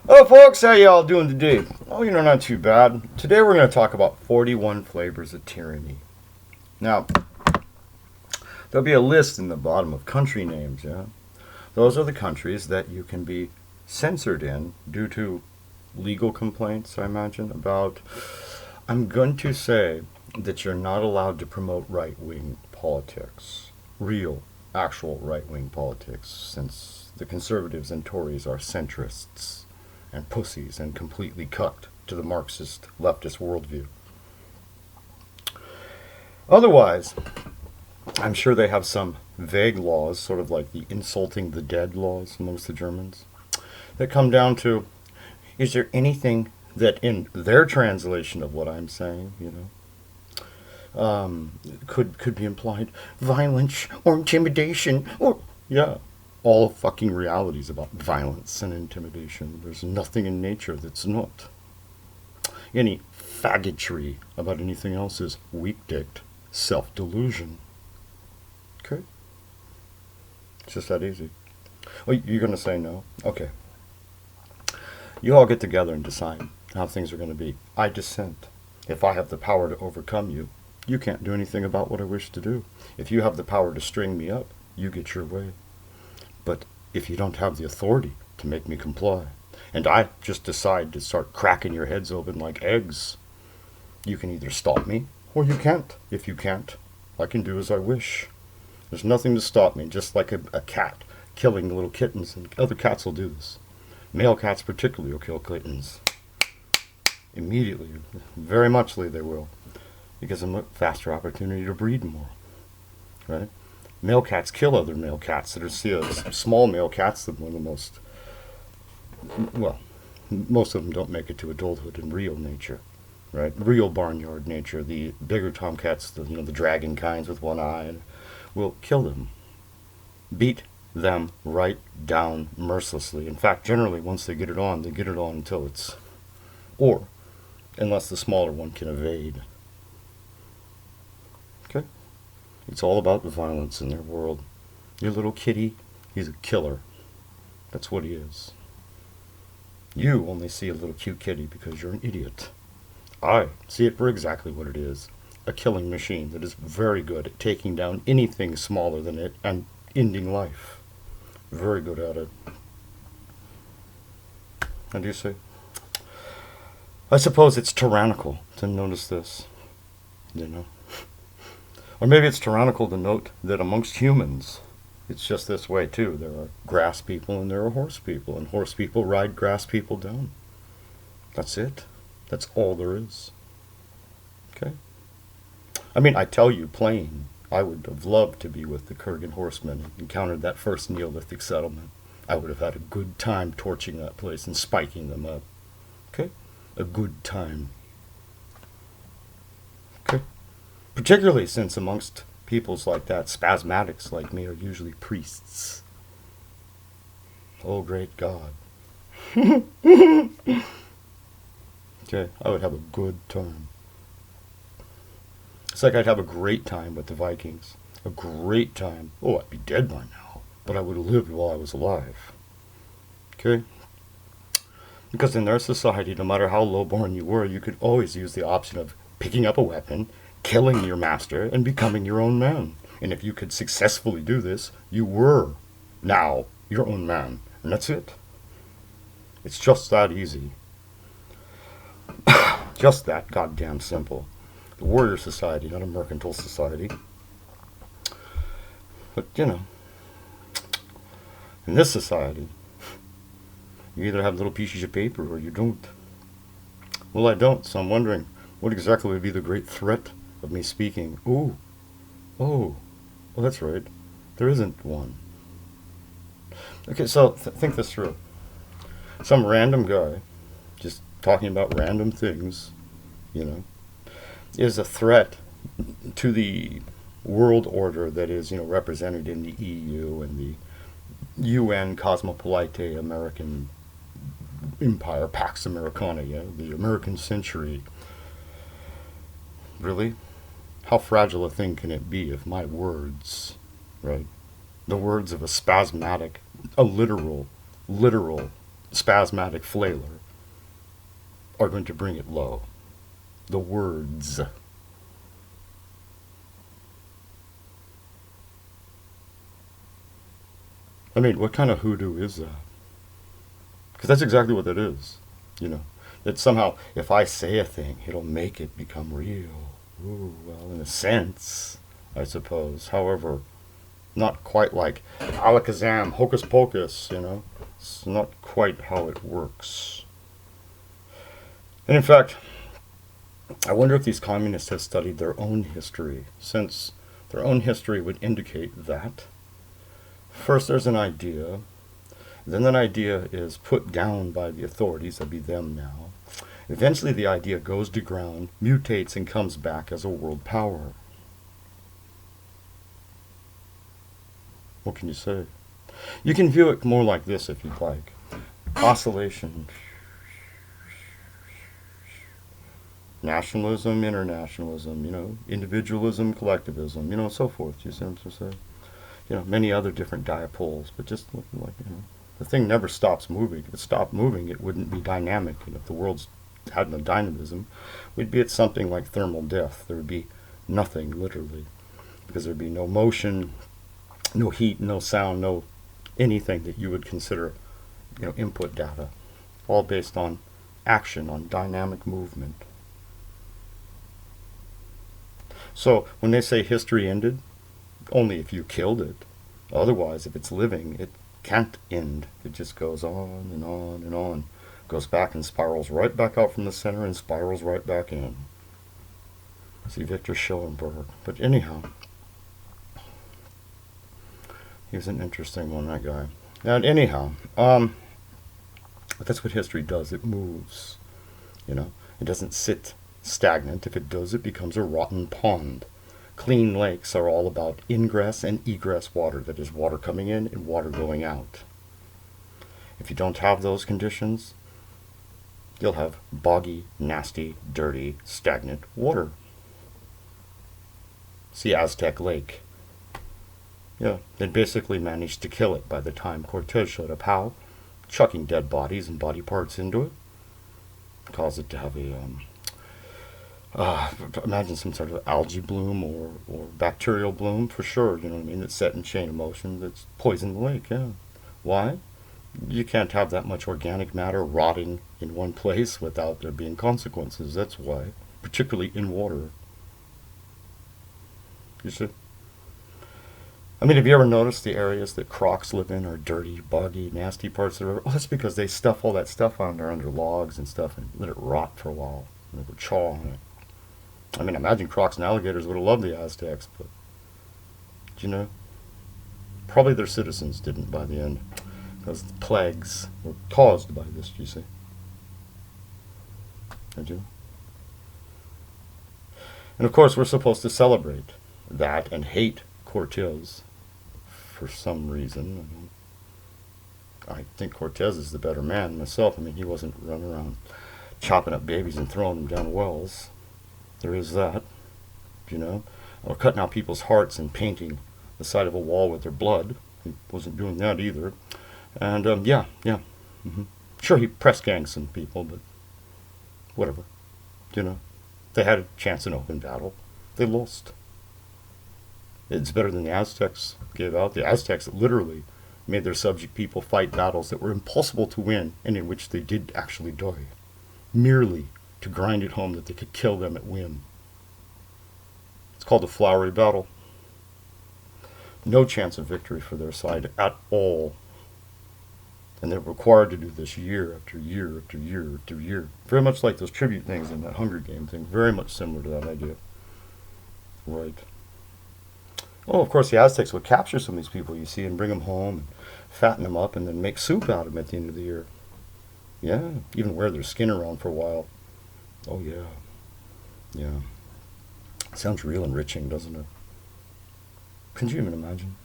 Oh, folks, how y'all doing today? Oh, not too bad. Today we're going to talk about 41 flavors of tyranny. Now, there'll be a list in the bottom of country names, yeah? Those are the countries that you can be censored in due to legal complaints, I imagine, about. I'm going to say that you're not allowed to promote right wing politics. Real, actual right wing politics, since the conservatives and Tories are centrists and pussies and completely cucked to the Marxist leftist worldview. Otherwise, I'm sure they have some vague laws, sort of like the insulting the dead laws amongst the Germans, that come down to, is there anything that in their translation of what I'm saying, could be implied violence or intimidation or, yeah, all fucking realities about violence and intimidation. There's nothing in nature that's not. Any faggotry about anything else is weak-dicked self-delusion. Okay? It's just that easy. Well, you're going to say no? Okay. You all get together and decide how things are going to be. I dissent. If I have the power to overcome you, you can't do anything about what I wish to do. If you have the power to string me up, you get your way. But if you don't have the authority to make me comply, and I just decide to start cracking your heads open like eggs, you can either stop me or you can't. If you can't, I can do as I wish. There's nothing to stop me, just like a cat killing the little kittens, and other cats will do this. Male cats particularly will kill kittens. Immediately, very muchly they will. Because of a faster opportunity to breed more. Right? Male cats kill other male cats that are small male cats that one of the most, well, most of them don't make it to adulthood in real nature. Right? Real barnyard nature. The bigger tomcats, the dragon kinds with one eye, will kill them. Beat them right down mercilessly. In fact, generally, once they get it on until it's, or unless the smaller one can evade. Okay? It's all about the violence in their world. Your little kitty, he's a killer. That's what he is. You only see a little cute kitty because you're an idiot. I see it for exactly what it is. A killing machine that is very good at taking down anything smaller than it and ending life. Very good at it. How do you say? I suppose it's tyrannical to notice this, Or maybe it's tyrannical to note that amongst humans, it's just this way too. There are grass people and there are horse people, and horse people ride grass people down. That's it. That's all there is. Okay? I mean, I tell you plain, I would have loved to be with the Kurgan horsemen and encountered that first Neolithic settlement. I would have had a good time torching that place and spiking them up. Okay? A good time. Okay? Particularly since amongst peoples like that, spasmatics like me are usually priests. Oh, great God. Okay, I would have a good time. It's like I'd have a great time with the Vikings. A great time. Oh, I'd be dead by now, but I would have lived while I was alive. Okay? Because in their society, no matter how lowborn you were, you could always use the option of picking up a weapon, killing your master, and becoming your own man. And if you could successfully do this, you were now your own man. And that's it. It's just that easy. Just that goddamn simple. The warrior society, not a mercantile society. But, in this society, you either have little pieces of paper or you don't. Well, I don't, so I'm wondering, what exactly would be the great threat of me speaking? Oh, well, that's right. There isn't one. Okay, so think this through. Some random guy, just talking about random things, is a threat to the world order that is, represented in the EU and the UN Cosmopolite American Empire, Pax Americana, the American century. Really? How fragile a thing can it be if my words, right? The words of a spasmodic, a literal spasmodic flailer are going to bring it low. The words. I mean, what kind of hoodoo is that? Because that's exactly what that is. You know, that somehow, if I say a thing, it'll make it become real. Ooh, well, in a sense, I suppose. However, not quite like alakazam, hocus pocus, you know. It's not quite how it works. And in fact, I wonder if these communists have studied their own history, since their own history would indicate that. First, there's an idea. Then that idea is put down by the authorities, that'd be them now. Eventually the idea goes to ground, mutates, and comes back as a world power. What can you say? You can view it more like this if you'd like. Oscillation. Nationalism, internationalism, you know, individualism, collectivism, you know, so forth, you see what I'm saying? You know, many other different dipoles, but just looking like, you know, the thing never stops moving. If it stopped moving, it wouldn't be dynamic. And if the world had no dynamism, we'd be at something like thermal death. There would be nothing, literally, because there'd be no motion, no heat, no sound, no anything that you would consider, you know, input data, all based on action, on dynamic movement. So when they say history ended, only if you killed it. Otherwise, if it's living, it can't end. It just goes on and on and on. Goes back and spirals right back out from the center and spirals right back in. See Victor Schoenberg. But anyhow, he was an interesting one, that guy. And anyhow, that's what history does. It moves. You know, it doesn't sit stagnant. If it does, it becomes a rotten pond. Clean lakes are all about ingress and egress water, that is, water coming in and water going out. If you don't have those conditions, you'll have boggy, nasty, dirty, stagnant water. See Aztec Lake. Yeah, they basically managed to kill it by the time Cortez showed up. How? Chucking dead bodies and body parts into it. Caused it to have a imagine some sort of algae bloom or bacterial bloom, for sure, you know what I mean, that's set in chain of motion, that's poisoned the lake, yeah. Why? You can't have that much organic matter rotting in one place without there being consequences, that's why, particularly in water. You see? I mean, have you ever noticed the areas that crocs live in are dirty, boggy, nasty parts of the river? Oh, that's because they stuff all that stuff on there under logs and stuff and let it rot for a while, and they would chaw on it. I mean, imagine crocs and alligators would have loved the Aztecs, but, you know, probably their citizens didn't by the end, because the plagues were caused by this, you see. Did you? And of course, we're supposed to celebrate that and hate Cortez for some reason. I think Cortez is the better man myself. I mean, he wasn't running around chopping up babies and throwing them down wells. There is that, you know, or cutting out people's hearts and painting the side of a wall with their blood. He wasn't doing that either. And yeah. Sure, he press ganged some people, but whatever. You know, they had a chance in open battle. They lost. It's better than the Aztecs gave out. The Aztecs literally made their subject people fight battles that were impossible to win and in which they did actually die, merely to grind it home that they could kill them at whim. It's called a flowery battle. No chance of victory for their side at all. And they're required to do this year after year after year after year. Very much like those tribute things in that Hunger Game thing. Very much similar to that idea. Right. Oh, of course, the Aztecs would capture some of these people, you see, and bring them home and fatten them up and then make soup out of them at the end of the year. Yeah, even wear their skin around for a while. Oh, yeah. Yeah. Sounds real enriching, doesn't it? Can you even imagine?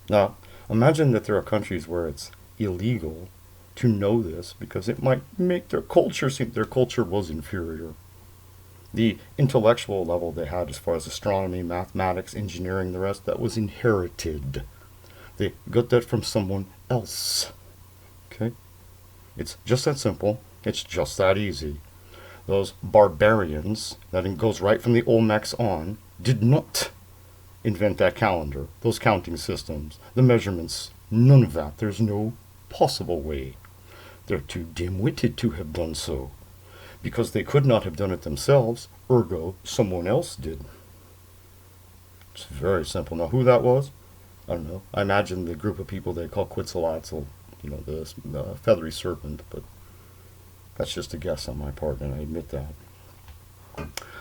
Now, imagine that there are countries where it's illegal to know this because it might make their culture seem their culture was inferior. The intellectual level they had as far as astronomy, mathematics, engineering, the rest, that was inherited. They got that from someone else. Okay? It's just that simple. It's just that easy. Those barbarians, that goes right from the Olmecs on, did not invent that calendar, those counting systems, the measurements, none of that. There's no possible way. They're too dim-witted to have done so, because they could not have done it themselves, ergo someone else did. It's very simple. Now, who that was, I don't know. I imagine the group of people they call Quetzalcoatl, the feathery serpent, but that's just a guess on my part, and I admit that.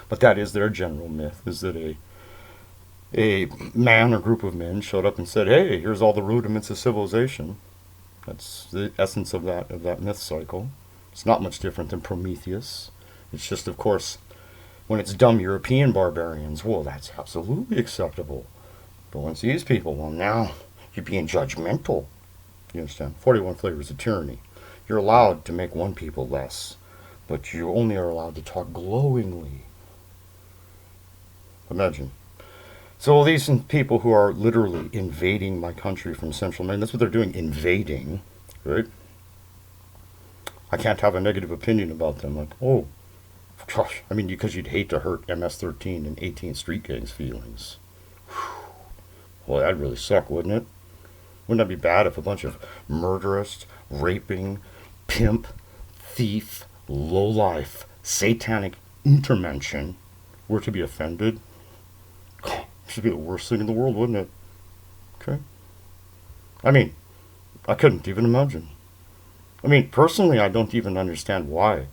But that is their general myth, is that a man or group of men showed up and said, hey, here's all the rudiments of civilization. That's the essence of that myth cycle. It's not much different than Prometheus. It's just, of course, when it's dumb European barbarians, well, that's absolutely acceptable. But once these people, well, now you're being judgmental. You understand? 41 flavors of tyranny. You're allowed to make one people less, but you only are allowed to talk glowingly. Imagine. So these people who are literally invading my country from Central America, that's what they're doing, invading, right? I can't have a negative opinion about them. Like, oh, gosh, I mean, because you'd hate to hurt MS-13 and 18th Street Gang's feelings. Well, that'd really suck, wouldn't it? Wouldn't that be bad if a bunch of murderous, raping, pimp, thief, lowlife, satanic intermention were to be offended? It should be the worst thing in the world, wouldn't it? Okay? I mean, I couldn't even imagine. I mean, personally, I don't even understand why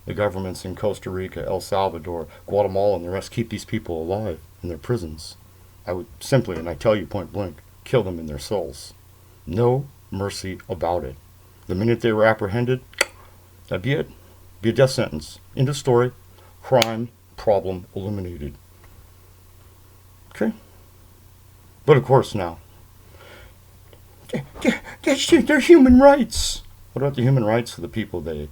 the governments in Costa Rica, El Salvador, Guatemala, and the rest keep these people alive in their prisons. I would simply, and I tell you point blank, kill them in their souls. No mercy about it. The minute they were apprehended, that'd be it. Be a death sentence. End of story. Crime, problem eliminated. Okay? But of course now, they're human rights. What about the human rights of the people they're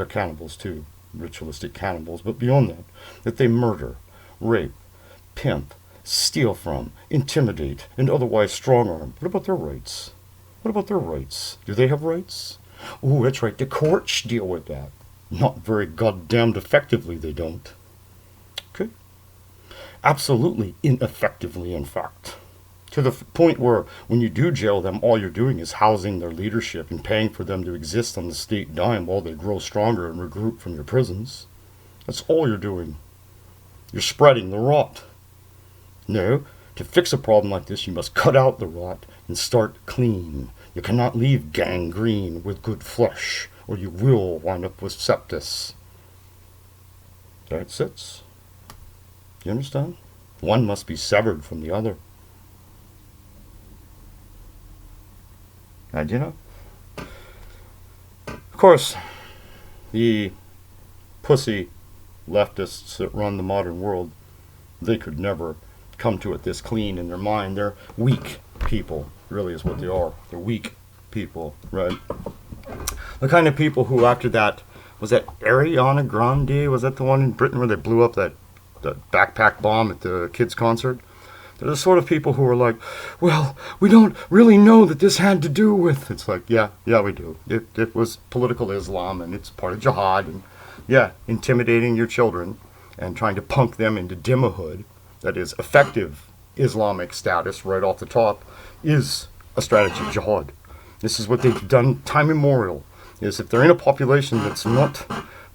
cannibals too, ritualistic cannibals, but beyond that they murder, rape, pimp, steal from, intimidate, and otherwise strong-arm. What about their rights? What about their rights? Do they have rights? Oh, that's right, the courts deal with that. Not very goddamned effectively, they don't. Okay? Absolutely ineffectively, in fact. To the point where when you do jail them, all you're doing is housing their leadership and paying for them to exist on the state dime while they grow stronger and recruit from your prisons. That's all you're doing. You're spreading the rot. No, to fix a problem like this, you must cut out the rot and start clean. You cannot leave gangrene with good flesh, or you will wind up with sepsis. There it sits. Do you understand? One must be severed from the other. And you know, of course, the pussy leftists that run the modern world, they could never come to it this clean in their mind. They're weak people, really is what they are. They're weak people, right? The kind of people who after that, was that Ariana Grande? Was that the one in Britain where they blew up that backpack bomb at the kids' concert? They're the sort of people who are like, well, we don't really know that this had to do with... It's like, yeah, we do. It was political Islam, and it's part of jihad, and yeah, intimidating your children and trying to punk them into dhimmihood, that is effective Islamic status right off the top, is a strategy of jihad. This is what they've done time immemorial, is if they're in a population that's not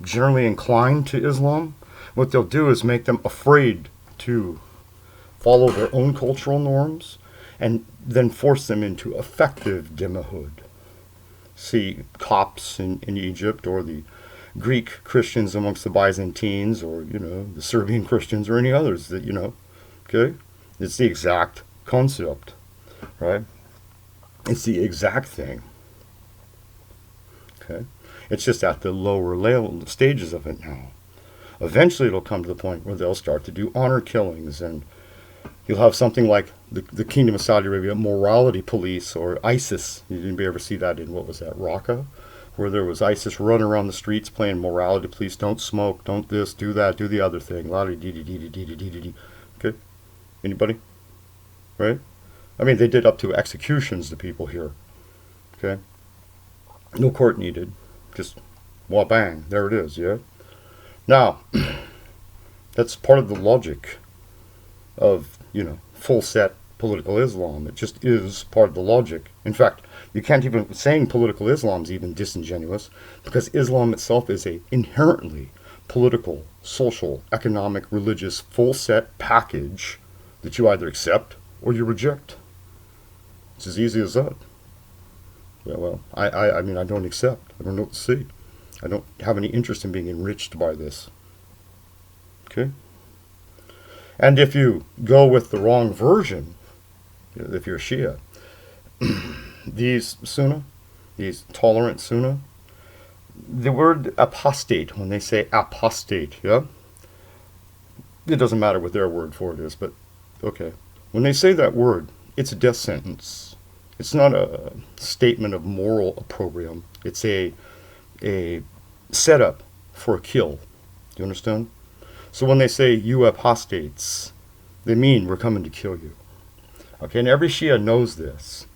generally inclined to Islam, what they'll do is make them afraid to follow their own cultural norms, and then force them into effective dhimmihood. See Copts in Egypt, or the Greek Christians amongst the Byzantines, or, the Serbian Christians, or any others that, okay? It's the exact concept, right? It's the exact thing, okay? It's just at the lower stages of it now. Eventually it'll come to the point where they'll start to do honor killings, and you'll have something like the Kingdom of Saudi Arabia morality police, or ISIS. You didn't ever see that in, what was that, Raqqa? Where there was ISIS running around the streets playing morality police. Don't smoke, don't this, do that, do the other thing. La-di-dee-dee-dee-dee-dee-dee-dee. Okay? Anybody? Right? I mean, they did up to executions to people here. Okay? No court needed. Just, well, bang, there it is, yeah? Now, that's part of the logic of, full set political Islam. It just is part of the logic. In fact, you can't even, saying political Islam is even disingenuous because Islam itself is a inherently political, social, economic, religious, full set package that you either accept or you reject. It's as easy as that. Yeah, well, I mean, I don't accept. I don't know what to say. I don't have any interest in being enriched by this. Okay? And if you go with the wrong version, if you're Shia, these Sunnah, these tolerant Sunnah, the word apostate, when they say apostate, yeah? It doesn't matter what their word for it is, but okay. When they say that word, it's a death sentence. It's not a statement of moral opprobrium. It's a setup for a kill. Do you understand? So when they say you apostates, they mean we're coming to kill you. Okay, and every Shia knows this,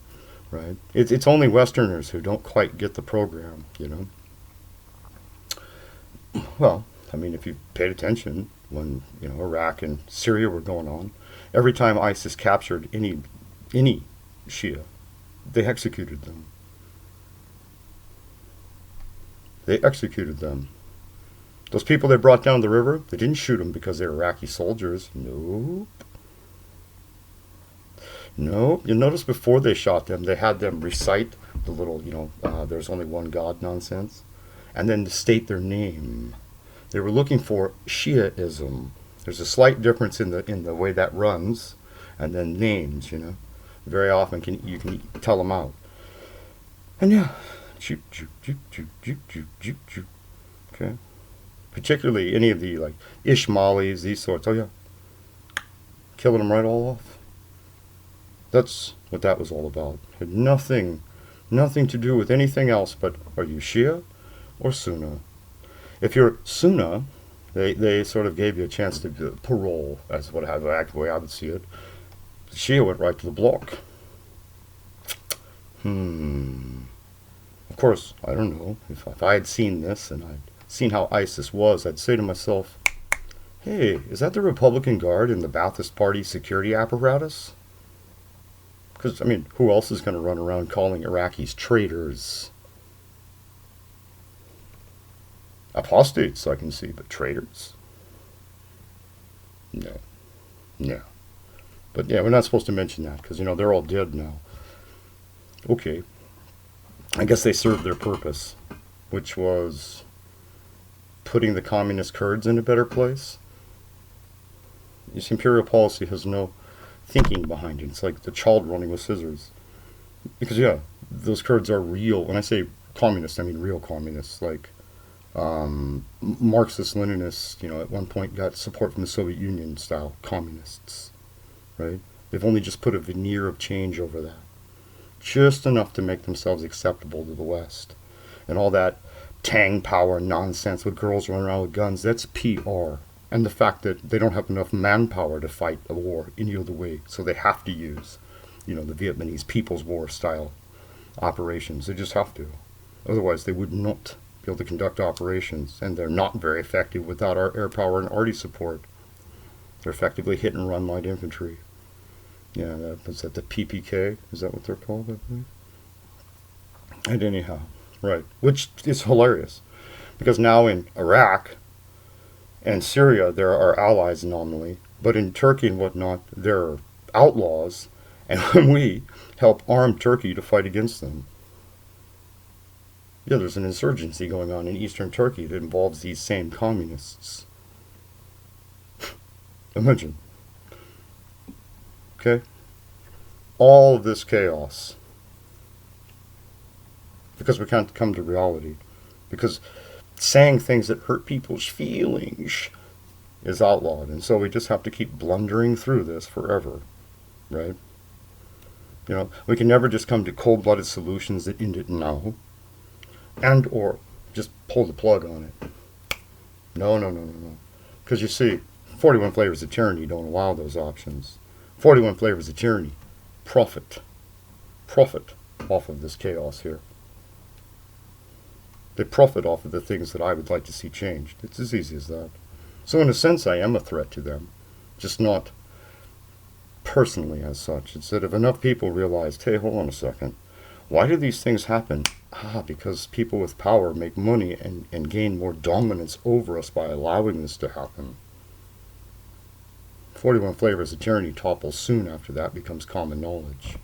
right? It's only Westerners who don't quite get the program, Well, I mean, if you paid attention when, Iraq and Syria were going on, every time ISIS captured any Shia, they executed them. They executed them. Those people they brought down the river, they didn't shoot them because they're Iraqi soldiers. Nope. No, you notice before they shot them, they had them recite the little, there's only one God nonsense, and then to state their name. They were looking for Shiaism. There's a slight difference in the way that runs, and then names. Very often you can tell them out. And yeah, shoot, shoot, shoot, shoot, shoot, shoot, shoot, shoot. Okay, particularly any of the like Ishmaelis, these sorts. Oh yeah, killing them right all off. That's what that was all about. It had nothing to do with anything else but are you Shia or Sunnah? If you're Sunnah, they sort of gave you a chance to parole. That's the way I would see it. Shia went right to the block. Of course, I don't know. If I had seen this and I'd seen how ISIS was, I'd say to myself, hey, is that the Republican Guard in the Ba'athist Party security apparatus? Because, I mean, who else is going to run around calling Iraqis traitors? Apostates, I can see, but traitors? No. No. But yeah, we're not supposed to mention that because, they're all dead now. Okay. I guess they served their purpose, which was putting the communist Kurds in a better place. This imperial policy has no thinking behind it. It's like the child running with scissors. Because, yeah, those Kurds are real. When I say communists, I mean real communists. Like Marxist-Leninists, at one point got support from the Soviet Union style communists. Right? They've only just put a veneer of change over that. Just enough to make themselves acceptable to the West. And all that Tang power nonsense with girls running around with guns, that's PR. And the fact that they don't have enough manpower to fight a war any other way, so they have to use, the Vietnamese People's War style operations. They just have to. Otherwise, they would not be able to conduct operations, and they're not very effective without our air power and arty support. They're effectively hit and run light infantry. Yeah, is that the PPK? Is that what they're called, I believe? And anyhow, right, which is hilarious, because now in Iraq and Syria, there are allies nominally, but in Turkey and whatnot, there are outlaws, and when we help arm Turkey to fight against them. Yeah, there's an insurgency going on in eastern Turkey that involves these same communists. Imagine. Okay? All of this chaos. Because we can't come to reality. Because saying things that hurt people's feelings is outlawed. And so we just have to keep blundering through this forever. Right? We can never just come to cold-blooded solutions that end it now. And or just pull the plug on it. No. Because you see, 41 Flavors of Tyranny don't allow those options. 41 Flavors of Tyranny profit off of this chaos here. They profit off of the things that I would like to see changed. It's as easy as that. So in a sense, I am a threat to them, just not personally as such. It's that if enough people realized, hey, hold on a second, why do these things happen? Because people with power make money and gain more dominance over us by allowing this to happen. 41 Flavors of Tyranny topples soon after that becomes common knowledge.